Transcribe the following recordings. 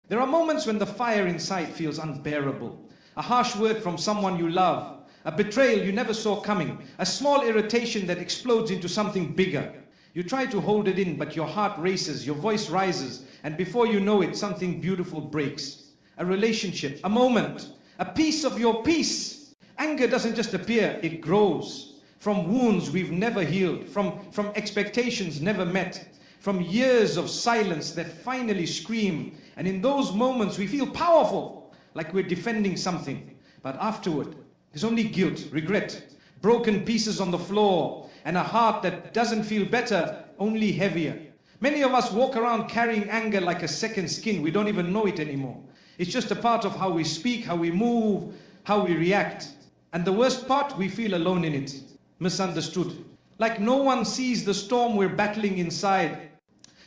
There are moments when the fire inside feels unbearable. A harsh word from someone you love, a betrayal you never saw coming, a small irritation that explodes into something bigger. You try to hold it in, but your heart races, your voice rises, and before you know it, something beautiful breaks. A relationship, a moment, a piece of your peace. Anger doesn't just appear, it grows. From wounds we've never healed, from expectations never met, from years of silence that finally scream. And in those moments we feel powerful, like we're defending something. But afterward, there's only guilt, regret, broken pieces on the floor, and a heart that doesn't feel better, only heavier. Many of us walk around carrying anger like a second skin. We don't even know it anymore. It's just a part of how we speak, how we move, how we react. And the worst part, we feel alone in it, misunderstood. Like no one sees the storm we're battling inside.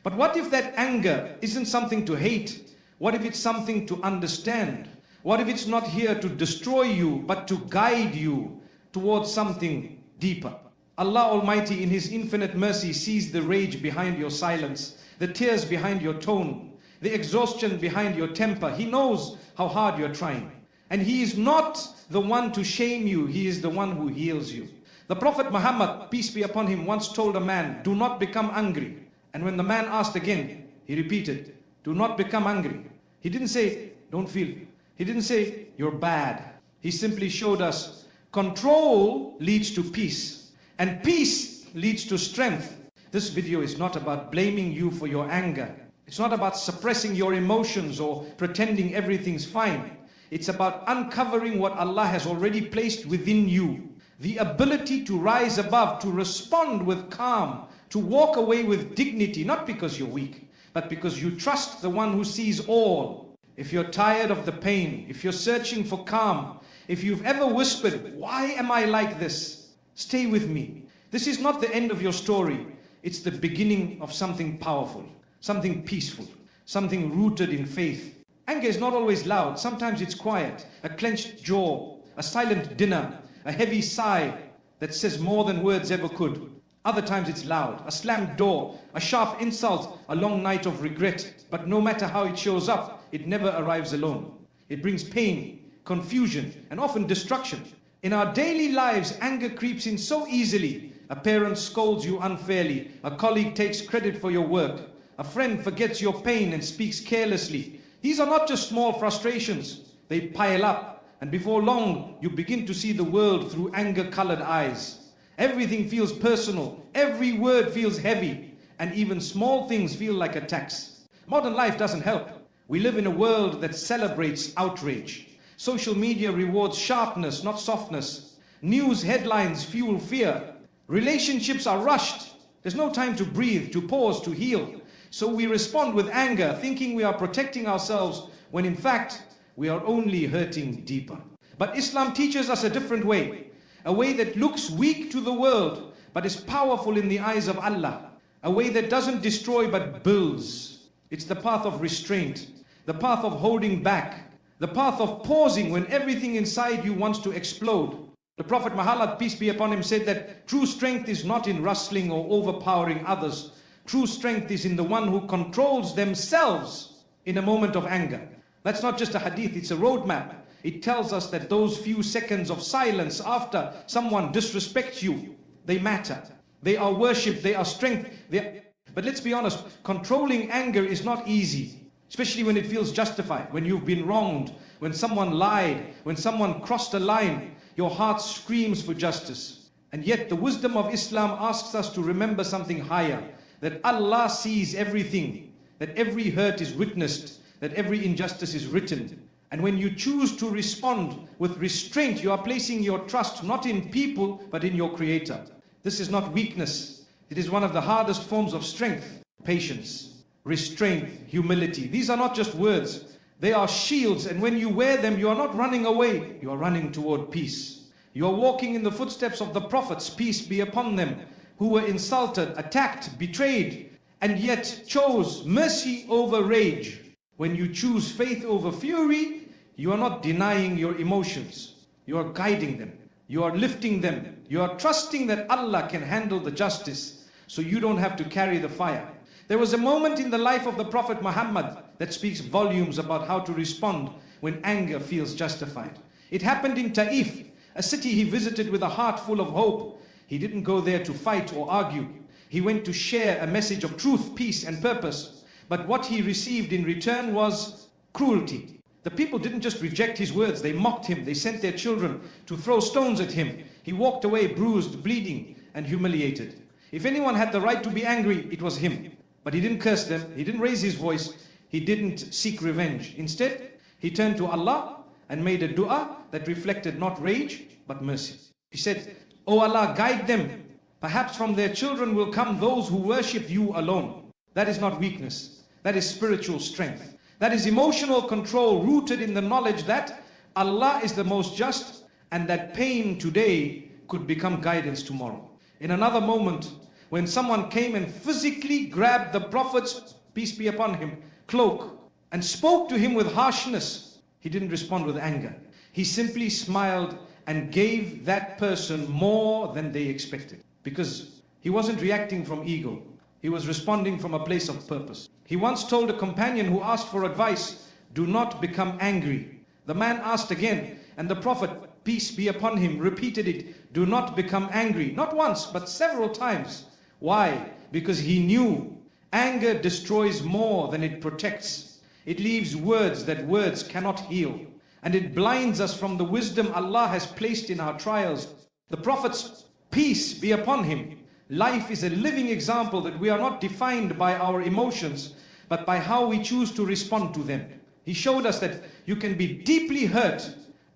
But what if that anger isn't something to hate? What if it's something to understand? What if it's not here to destroy you, but to guide you towards something deeper? Allah Almighty in His infinite mercy sees the rage behind your silence, the tears behind your tone, the exhaustion behind your temper. He knows how hard you're trying. And He is not the one to shame you, He is the one who heals you. The Prophet Muhammad, peace be upon him, once told a man, do not become angry. And when the man asked again, he repeated, do not become angry. He didn't say, don't feel. He didn't say, you're bad. He simply showed us, control leads to peace, and peace leads to strength. This video is not about blaming you for your anger. It's not about suppressing your emotions or pretending everything's fine. It's about uncovering what Allah has already placed within you. The ability to rise above, to respond with calm, to walk away with dignity, not because you're weak, but because you trust the one who sees all. If you're tired of the pain, if you're searching for calm, if you've ever whispered, why am I like this? Stay with me. This is not the end of your story. It's the beginning of something powerful, something peaceful, something rooted in faith. Anger is not always loud. Sometimes it's quiet, a clenched jaw, a silent dinner, a heavy sigh that says more than words ever could. Other times it's loud, a slammed door, a sharp insult, a long night of regret. But no matter how it shows up, it never arrives alone. It brings pain, confusion, and often destruction. In our daily lives, anger creeps in so easily. A parent scolds you unfairly. A colleague takes credit for your work. A friend forgets your pain and speaks carelessly. These are not just small frustrations. They pile up. And before long, you begin to see the world through anger-colored eyes. Everything feels personal. Every word feels heavy. And even small things feel like attacks. Modern life doesn't help. We live in a world that celebrates outrage. Social media rewards sharpness, not softness. News headlines fuel fear. Relationships are rushed. There's no time to breathe, to pause, to heal. So we respond with anger, thinking we are protecting ourselves, when in fact, we are only hurting deeper. But Islam teaches us a different way. A way that looks weak to the world, but is powerful in the eyes of Allah. A way that doesn't destroy, but builds. It's the path of restraint, the path of holding back, the path of pausing when everything inside you wants to explode. The Prophet Muhammad, peace be upon him, said that true strength is not in rustling or overpowering others. True strength is in the one who controls themselves in a moment of anger. That's not just a hadith, it's a roadmap. It tells us that those few seconds of silence after someone disrespects you, they matter. They are worship, they are strength. But let's be honest, controlling anger is not easy, especially when it feels justified, when you've been wronged, when someone lied, when someone crossed a line. Your heart screams for justice. And yet the wisdom of Islam asks us to remember something higher, that Allah sees everything, that every hurt is witnessed, that every injustice is written. And when you choose to respond with restraint, you are placing your trust not in people, but in your Creator. This is not weakness. It is one of the hardest forms of strength. Patience, restraint, humility. These are not just words. They are shields, and when you wear them, you are not running away. You are running toward peace. You are walking in the footsteps of the prophets, peace be upon them, who were insulted, attacked, betrayed, and yet chose mercy over rage. When you choose faith over fury, you are not denying your emotions. You are guiding them. You are lifting them. You are trusting that Allah can handle the justice, so you don't have to carry the fire. There was a moment in the life of the Prophet Muhammad that speaks volumes about how to respond when anger feels justified. It happened in Taif, a city he visited with a heart full of hope. He didn't go there to fight or argue. He went to share a message of truth, peace and purpose. But what he received in return was cruelty. The people didn't just reject his words, they mocked him. They sent their children to throw stones at him. He walked away bruised, bleeding and humiliated. If anyone had the right to be angry, it was him. But he didn't curse them, he didn't raise his voice, he didn't seek revenge. Instead, he turned to Allah and made a dua that reflected not rage, but mercy. He said, "O Allah, guide them. Perhaps from their children will come those who worship you alone." That is not weakness. That is spiritual strength. That is emotional control rooted in the knowledge that Allah is the most just and that pain today could become guidance tomorrow. In another moment, when someone came and physically grabbed the Prophet's, peace be upon him, cloak and spoke to him with harshness, he didn't respond with anger. He simply smiled and gave that person more than they expected. Because he wasn't reacting from ego. He was responding from a place of purpose. He once told a companion who asked for advice, "Do not become angry." The man asked again, and the Prophet, peace be upon him, repeated it, "Do not become angry." Not once, but several times. Why? Because he knew anger destroys more than it protects. It leaves words that words cannot heal. And it blinds us from the wisdom Allah has placed in our trials. The Prophet's peace be upon him. Life is a living example that we are not defined by our emotions, but by how we choose to respond to them. He showed us that you can be deeply hurt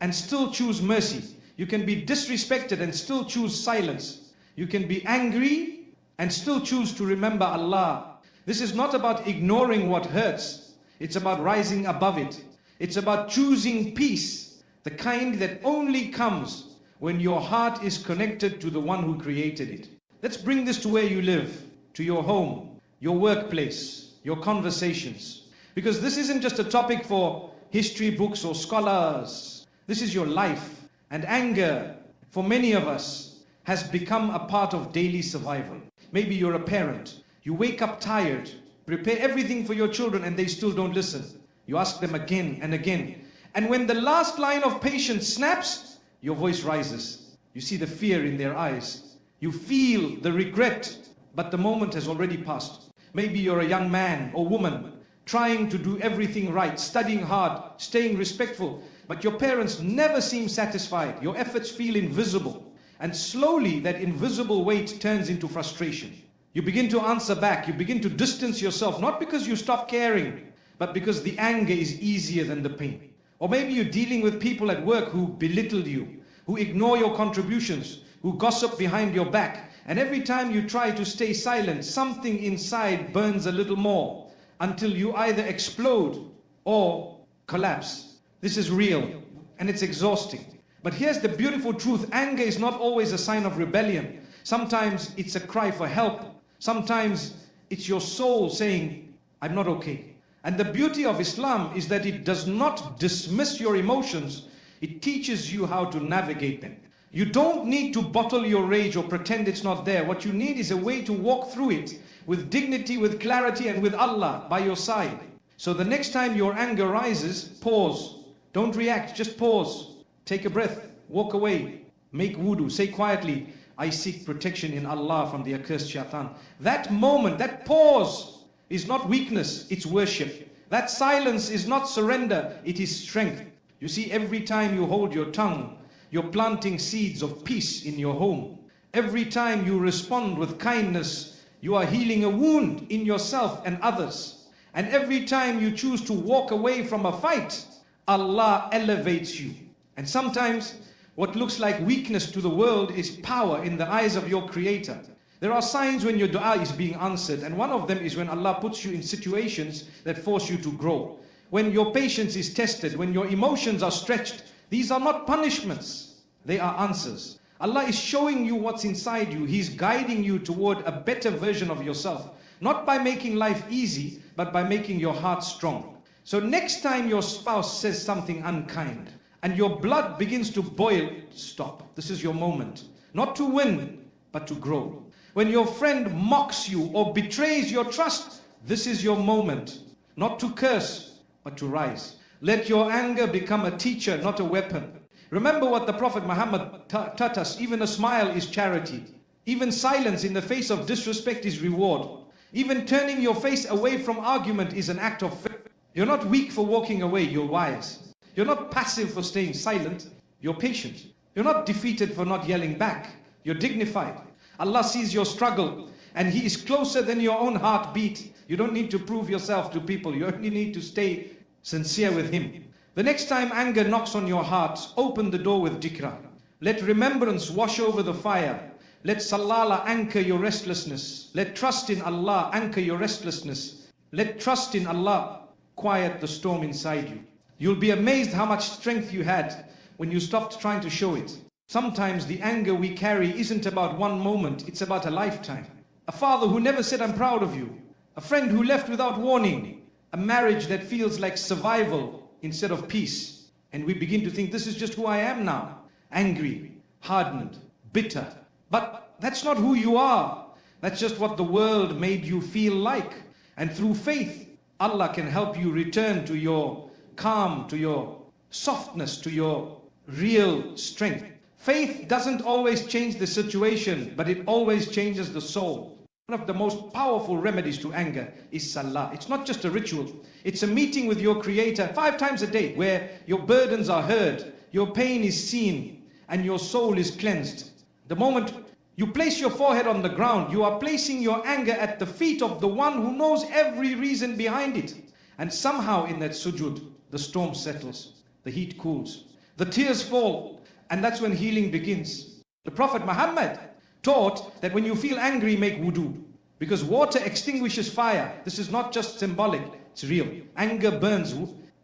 and still choose mercy. You can be disrespected and still choose silence. You can be angry and still choose to remember Allah. This is not about ignoring what hurts. It's about rising above it. It's about choosing peace, the kind that only comes when your heart is connected to the one who created it. Let's bring this to where you live, to your home, your workplace, your conversations. Because this isn't just a topic for history books or scholars. This is your life. And anger, for many of us, has become a part of daily survival. Maybe you're a parent. You wake up tired, prepare everything for your children and they still don't listen. You ask them again and again. And when the last line of patience snaps, your voice rises. You see the fear in their eyes. You feel the regret, but the moment has already passed. Maybe you're a young man or woman trying to do everything right, studying hard, staying respectful, but your parents never seem satisfied. Your efforts feel invisible. And slowly that invisible weight turns into frustration. You begin to answer back. You begin to distance yourself, not because you stop caring, but because the anger is easier than the pain. Or maybe you're dealing with people at work who belittle you, who ignore your contributions, who gossip behind your back. And every time you try to stay silent, something inside burns a little more until you either explode or collapse. This is real and it's exhausting. But here's the beautiful truth. Anger is not always a sign of rebellion. Sometimes it's a cry for help. Sometimes it's your soul saying, "I'm not okay." And the beauty of Islam is that it does not dismiss your emotions. It teaches you how to navigate them. You don't need to bottle your rage or pretend it's not there. What you need is a way to walk through it with dignity, with clarity, and with Allah by your side. So the next time your anger rises, pause. Don't react, just pause. Take a breath, walk away, make wudu, say quietly, "I seek protection in Allah from the accursed Shaytan." That moment, that pause is not weakness, it's worship. That silence is not surrender, it is strength. You see, every time you hold your tongue, you're planting seeds of peace in your home. Every time you respond with kindness, you are healing a wound in yourself and others. And every time you choose to walk away from a fight, Allah elevates you. And sometimes what looks like weakness to the world is power in the eyes of your Creator. There are signs when your dua is being answered, and one of them is when Allah puts you in situations that force you to grow. When your patience is tested, when your emotions are stretched, these are not punishments, they are answers. Allah is showing you what's inside you. He's guiding you toward a better version of yourself. Not by making life easy, but by making your heart strong. So next time your spouse says something unkind, and your blood begins to boil, stop. This is your moment. Not to win, but to grow. When your friend mocks you or betrays your trust, this is your moment. not to curse, but to rise. Let your anger become a teacher, not a weapon. Remember what the Prophet Muhammad taught us, even a smile is charity. Even silence in the face of disrespect is reward. Even turning your face away from argument is an act of faith. You're not weak for walking away, you're wise. You're not passive for staying silent, you're patient. You're not defeated for not yelling back, you're dignified. Allah sees your struggle and He is closer than your own heartbeat. You don't need to prove yourself to people, you only need to stay sincere with Him. The next time anger knocks on your heart, open the door with dhikr. Let remembrance wash over the fire. Let salala anchor your restlessness. Let trust in Allah anchor your restlessness. Let trust in Allah quiet the storm inside you. You'll be amazed how much strength you had when you stopped trying to show it. Sometimes the anger we carry isn't about one moment, it's about a lifetime. A father who never said, "I'm proud of you." A friend who left without warning. A marriage that feels like survival instead of peace. And we begin to think, this is just who I am now. Angry, hardened, bitter. But that's not who you are. That's just what the world made you feel like. And through faith, Allah can help you return to your calm, to your softness, to your real strength. Faith doesn't always change the situation, but it always changes the soul. One of the most powerful remedies to anger is salah. It's not just a ritual. It's a meeting with your Creator 5 times a day where your burdens are heard, your pain is seen, and your soul is cleansed. The moment you place your forehead on the ground, you are placing your anger at the feet of the one who knows every reason behind it. And somehow in that sujood, the storm settles, the heat cools, the tears fall, and that's when healing begins. The Prophet Muhammad taught that when you feel angry, make wudu. Because water extinguishes fire. This is not just symbolic, it's real. Anger burns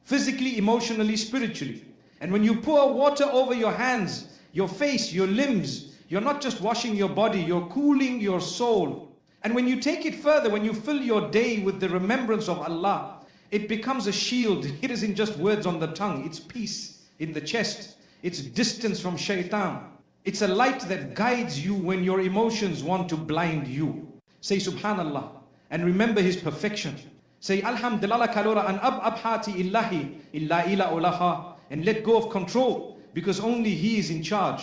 physically, emotionally, spiritually. And when you pour water over your hands, your face, your limbs, you're not just washing your body, you're cooling your soul. And when you take it further, when you fill your day with the remembrance of Allah, it becomes a shield. It isn't just words on the tongue, it's peace in the chest. It's distance from Shaytan. It's a light that guides you when your emotions want to blind you. Say Subhanallah and remember His perfection. Say Alhamdulillah kalora an abhati illahi illa ila ulaha, and let go of control because only He is in charge.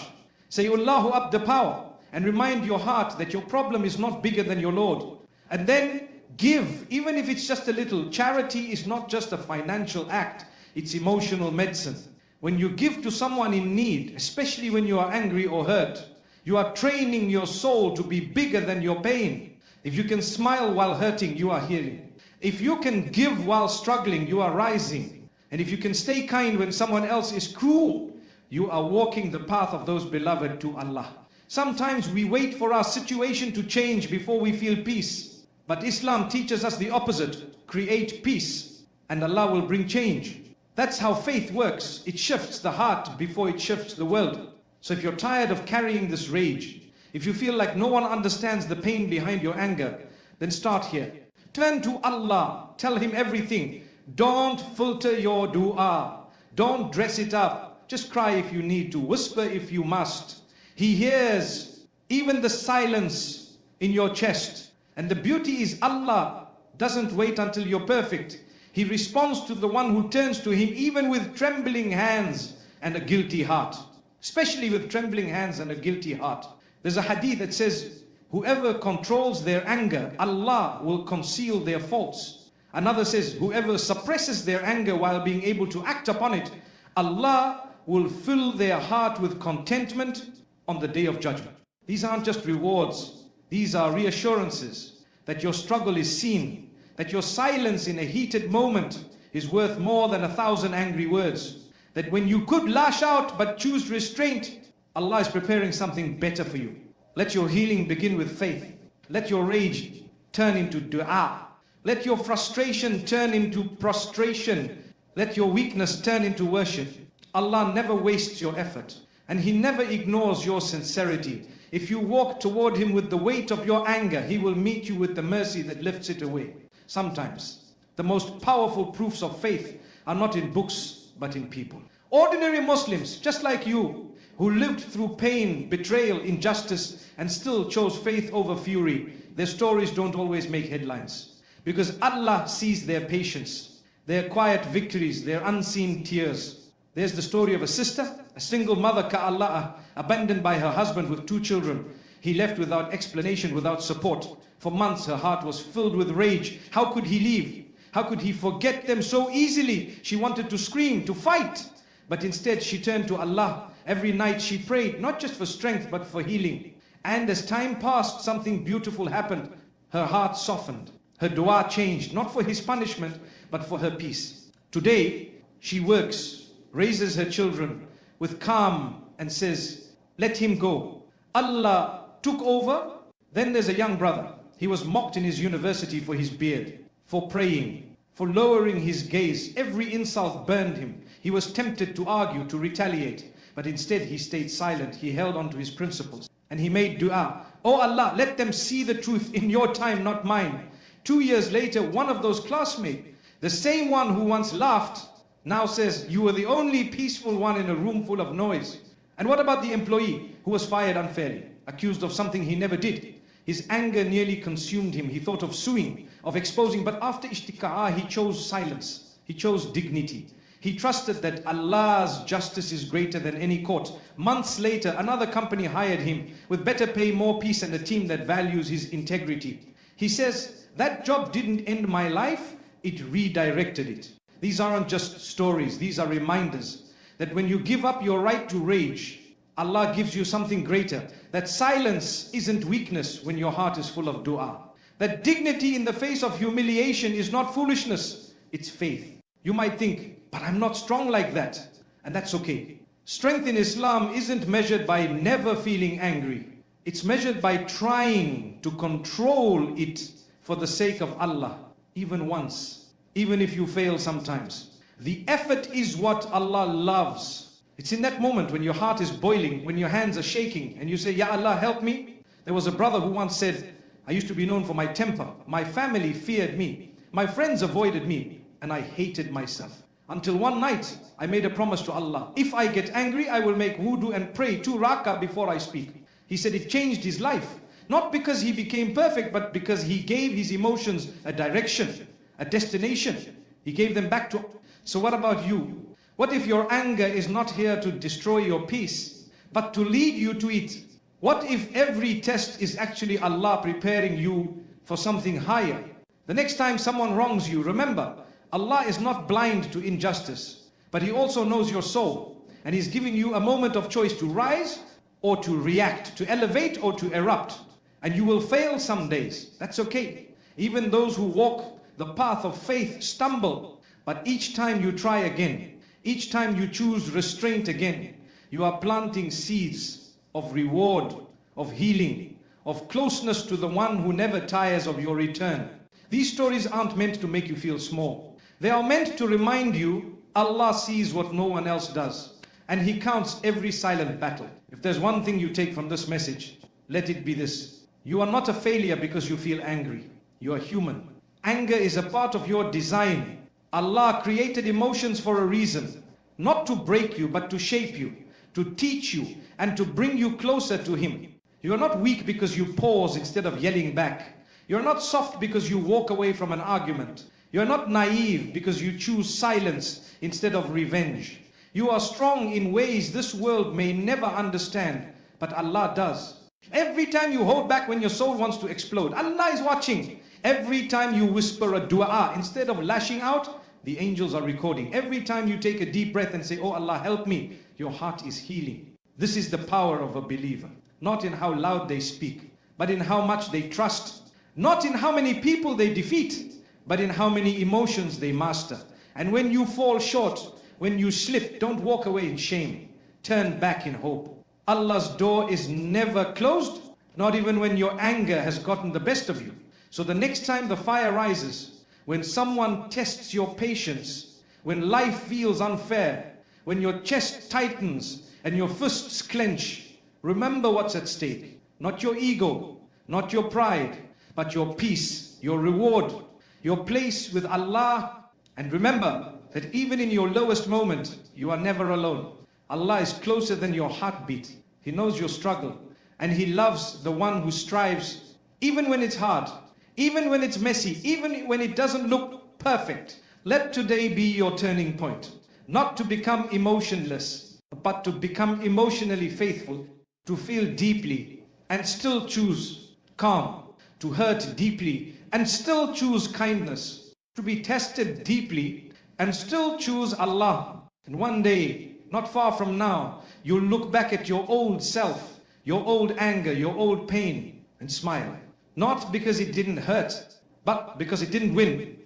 Say Allahu up the power and remind your heart that your problem is not bigger than your Lord. And then give, even if it's just a little. Charity is not just a financial act, it's emotional medicine. When you give to someone in need, especially when you are angry or hurt, you are training your soul to be bigger than your pain. If you can smile while hurting, you are healing. If you can give while struggling, you are rising. And if you can stay kind when someone else is cruel, you are walking the path of those beloved to Allah. Sometimes we wait for our situation to change before we feel peace. But Islam teaches us the opposite. Create peace and Allah will bring change. That's how faith works. It shifts the heart before it shifts the world. So if you're tired of carrying this rage, if you feel like no one understands the pain behind your anger, then start here. Turn to Allah. Tell Him everything. Don't filter your dua. Don't dress it up. Just cry if you need to. Whisper if you must. He hears even the silence in your chest. And the beauty is Allah doesn't wait until you're perfect. He responds to the one who turns to Him even with trembling hands and a guilty heart. Especially with trembling hands and a guilty heart. There's a hadith that says, whoever controls their anger, Allah will conceal their faults. Another says, whoever suppresses their anger while being able to act upon it, Allah will fill their heart with contentment on the day of judgment. These aren't just rewards. These are reassurances that your struggle is seen. That your silence in a heated moment is worth more than 1,000 angry words. That when you could lash out but choose restraint, Allah is preparing something better for you. Let your healing begin with faith. Let your rage turn into dua. Let your frustration turn into prostration. Let your weakness turn into worship. Allah never wastes your effort. And He never ignores your sincerity. If you walk toward Him with the weight of your anger, He will meet you with the mercy that lifts it away. Sometimes, the most powerful proofs of faith are not in books, but in people. Ordinary Muslims, just like you, who lived through pain, betrayal, injustice, and still chose faith over fury. Their stories don't always make headlines. Because Allah sees their patience, their quiet victories, their unseen tears. There's the story of a sister, a single mother, ka'Allah, abandoned by her husband with 2 children. He left without explanation, without support. For months her heart was filled with rage. How could he leave? How could he forget them so easily? She wanted to scream, to fight. But instead she turned to Allah. Every night she prayed, not just for strength, but for healing. And as time passed, something beautiful happened. Her heart softened. Her dua changed, not for his punishment, but for her peace. Today, she works, raises her children with calm and says, let him go. Allah took over. Then there's a young brother. He was mocked in his university for his beard, for praying, for lowering his gaze. Every insult burned him. He was tempted to argue, to retaliate. But instead he stayed silent. He held on to his principles. And he made dua. Oh Allah, let them see the truth in your time, not mine. 2 years later, one of those classmates, the same one who once laughed, now says, you were the only peaceful one in a room full of noise. And what about the employee who was fired unfairly, accused of something he never did? His anger nearly consumed him. He thought of suing, of exposing, but after ishtiqa'ah, he chose silence. He chose dignity. He trusted that Allah's justice is greater than any court. Months later, another company hired him with better pay, more peace, and a team that values his integrity. He says, that job didn't end my life, it redirected it. These aren't just stories, these are reminders that when you give up your right to rage, Allah gives you something greater. That silence isn't weakness when your heart is full of dua. That dignity in the face of humiliation is not foolishness, it's faith. You might think, but I'm not strong like that. And that's okay. Strength in Islam isn't measured by never feeling angry. It's measured by trying to control it for the sake of Allah, even once, even if you fail sometimes. The effort is what Allah loves. It's in that moment when your heart is boiling, when your hands are shaking, and you say, Ya Allah, help me. There was a brother who once said, I used to be known for my temper. My family feared me. My friends avoided me, and I hated myself. Until one night, I made a promise to Allah. If I get angry, I will make wudu and pray 2 rakah before I speak. He said it changed his life. Not because he became perfect, but because he gave his emotions a direction, a destination. He gave them back to... So what about you? What if your anger is not here to destroy your peace, but to lead you to it? What if every test is actually Allah preparing you for something higher? The next time someone wrongs you, remember, Allah is not blind to injustice, but He also knows your soul. And He's giving you a moment of choice to rise or to react, to elevate or to erupt. And you will fail some days. That's okay. Even those who walk the path of faith stumble. But each time you try again, each time you choose restraint again, you are planting seeds of reward, of healing, of closeness to the one who never tires of your return. These stories aren't meant to make you feel small. They are meant to remind you Allah sees what no one else does. And He counts every silent battle. If there's one thing you take from this message, let it be this. You are not a failure because you feel angry. You are human. Anger is a part of your design. Allah created emotions for a reason. Not to break you, but to shape you, to teach you, and to bring you closer to Him. You are not weak because you pause instead of yelling back. You are not soft because you walk away from an argument. You are not naive because you choose silence instead of revenge. You are strong in ways this world may never understand, but Allah does. Every time you hold back when your soul wants to explode, Allah is watching. Every time you whisper a dua, instead of lashing out, the angels are recording. Every time you take a deep breath and say, oh Allah, help me, your heart is healing. This is the power of a believer. Not in how loud they speak, but in how much they trust. Not in how many people they defeat, but in how many emotions they master. And when you fall short, when you slip, don't walk away in shame. Turn back in hope. Allah's door is never closed, not even when your anger has gotten the best of you. So the next time the fire rises, when someone tests your patience, when life feels unfair, when your chest tightens and your fists clench, remember what's at stake. Not your ego, not your pride, but your peace, your reward, your place with Allah. And remember that even in your lowest moment, you are never alone. Allah is closer than your heartbeat. He knows your struggle, and He loves the one who strives, even when it's hard, Even when it's messy, even when it doesn't look perfect, let today be your turning point. Not to become emotionless, but to become emotionally faithful, to feel deeply and still choose calm, to hurt deeply and still choose kindness, to be tested deeply and still choose Allah. And one day, not far from now, you'll look back at your old self, your old anger, your old pain, and smile. Not because it didn't hurt, but because it didn't win.